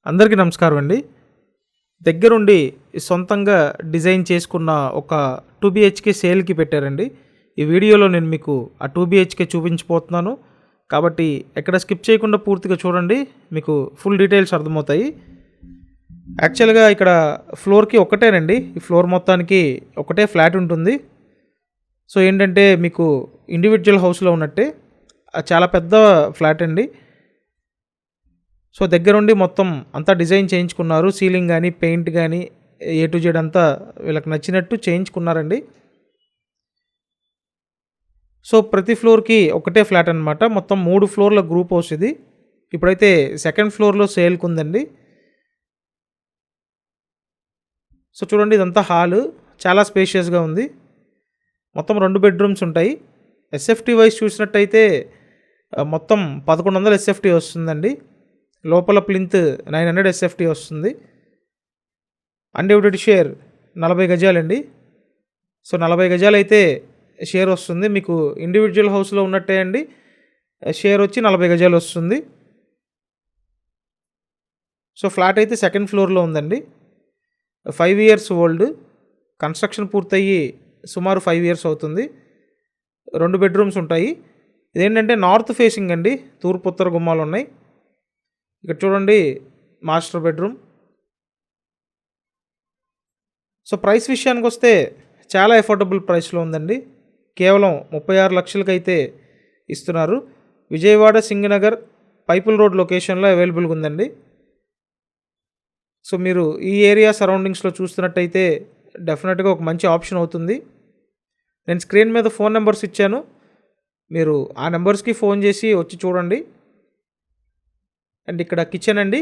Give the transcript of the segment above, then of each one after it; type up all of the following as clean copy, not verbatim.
అందరికీ నమస్కారం అండి. దగ్గరుండి సొంతంగా డిజైన్ చేసుకున్న ఒక 2 BHK సేల్‌కి పెట్టారండి. ఈ వీడియోలో నేను మీకు ఆ 2 BHK చూపించబోతున్నాను. కాబట్టి ఎక్కడ స్కిప్ చేయకుండా పూర్తిగా చూడండి. మీకు ఫుల్ డీటెయిల్స్ అర్థమవుతాయి. యాక్చువల్‌గా ఇక్కడ ఫ్లోర్‌కి ఒక్కటేనండి. ఈ ఫ్లోర్ మొత్తానికి ఒకటే ఫ్లాట్ ఉంటుంది. సో ఏంటంటే మీకు ఇండివిడ్యువల్ హౌస్‌లో ఉన్నట్టే చాలా పెద్ద ఫ్లాట్ అండి. సో దగ్గరుండి మొత్తం అంతా డిజైన్ చేయించుకున్నారు. సీలింగ్ గానీ, పెయింట్ గానీ ఏ టు జెడ్ అంతా వీళ్ళకి నచ్చినట్టు చేయించుకున్నారండి. సో ప్రతి ఫ్లోర్‌కి ఒకటే ఫ్లాట్ అనమాట. మొత్తం 3 ఫ్లోర్ల గ్రూప్ హౌస్ ఇది. ఇప్పుడైతే సెకండ్ ఫ్లోర్‌లో సేల్‌కుందండి. సో చూడండి ఇదంతా హాలు. చాలా స్పేషియస్‌గా ఉంది. మొత్తం 2 బెడ్‌రూమ్స్ ఉంటాయి. ఎస్ఎఫ్టీ వైస్ చూసినట్టయితే మొత్తం 1100 ఎస్ఎఫ్టీ వస్తుందండి. లోపల ప్లింత్ 900 ఎస్ఎఫ్టీ వస్తుంది. Undivided share 40 గజాలండి. సో 40 గజాలు అయితే షేర్ వస్తుంది. మీకు ఇండివిజువల్ హౌస్లో ఉన్నట్టే అండి. షేర్ వచ్చి 40 గజాలు వస్తుంది. సో ఫ్లాట్ అయితే సెకండ్ ఫ్లోర్లో ఉందండి. 5 ఇయర్స్ ఓల్డ్. కన్స్ట్రక్షన్ పూర్తయ్యి సుమారు 5 ఇయర్స్ అవుతుంది. 2 బెడ్రూమ్స్ ఉంటాయి. ఇదేంటంటే నార్త్ ఫేసింగ్ అండి. తూర్పు ఉత్తర గుమ్మాలు ఉన్నాయి. ఇక్కడ చూడండి మాస్టర్ బెడ్రూమ్. సో ప్రైస్ విషయానికి వస్తే చాలా ఎఫోర్డబుల్ ప్రైస్లో ఉందండి. కేవలం 36 లక్షలకి అయితే ఇస్తున్నారు. విజయవాడ సింగనగర్ పైపుల్ రోడ్ లొకేషన్లో అవైలబుల్గా ఉందండి. సో మీరు ఈ ఏరియా సరౌండింగ్స్లో చూస్తున్నట్టయితే డెఫినెట్గా ఒక మంచి ఆప్షన్ అవుతుంది. నేను స్క్రీన్ మీద ఫోన్ నెంబర్స్ ఇచ్చాను. మీరు ఆ నెంబర్స్కి ఫోన్ చేసి వచ్చి చూడండి. అండ్ ఇక్కడ కిచెన్ అండి.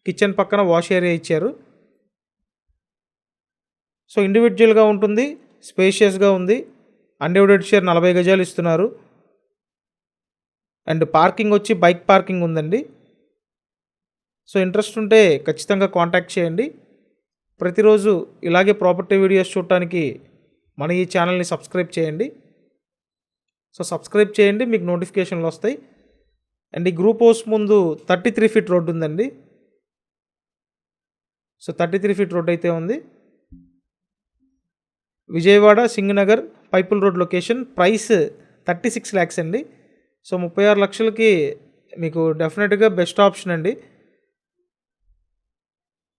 కిచెన్ పక్కన వాష్ ఏరియా ఇచ్చారు. సో ఇండివిజువల్గా ఉంటుంది. స్పేషియస్గా ఉంది. అన్డివైడెడ్ షేర్ 40 గజాలు ఇస్తున్నారు. అండ్ పార్కింగ్ వచ్చి బైక్ పార్కింగ్ ఉందండి. సో ఇంట్రెస్ట్ ఉంటే ఖచ్చితంగా కాంటాక్ట్ చేయండి. ప్రతిరోజు ఇలాగే ప్రాపర్టీ వీడియోస్ చూడటానికి మన ఈ ఛానల్ని సబ్స్క్రైబ్ చేయండి. సో సబ్స్క్రైబ్ చేయండి, మీకు నోటిఫికేషన్లు వస్తాయి. అండ్ ఈ గ్రూప్ హౌస్ ముందు 33 ఫీట్ రోడ్డు ఉందండి. సో 33 ఫీట్ రోడ్ అయితే ఉంది. విజయవాడ సింగనగర్ పైపుల్ రోడ్ లొకేషన్. ప్రైస్ 36 lakhs అండి. సో 36 లక్షలకి మీకు డెఫినెట్గా బెస్ట్ ఆప్షన్ అండి.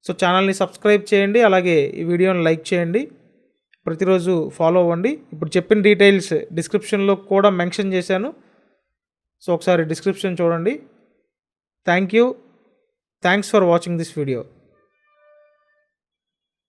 సో ఛానల్ని సబ్స్క్రైబ్ చేయండి, అలాగే ఈ వీడియోని లైక్ చేయండి, ప్రతిరోజు ఫాలో అవ్వండి. ఇప్పుడు చెప్పిన డీటెయిల్స్ డిస్క్రిప్షన్లో కూడా మెన్షన్ చేశాను. సో ఒకసారి డిస్క్రిప్షన్ చూడండి. Thanks for watching this video.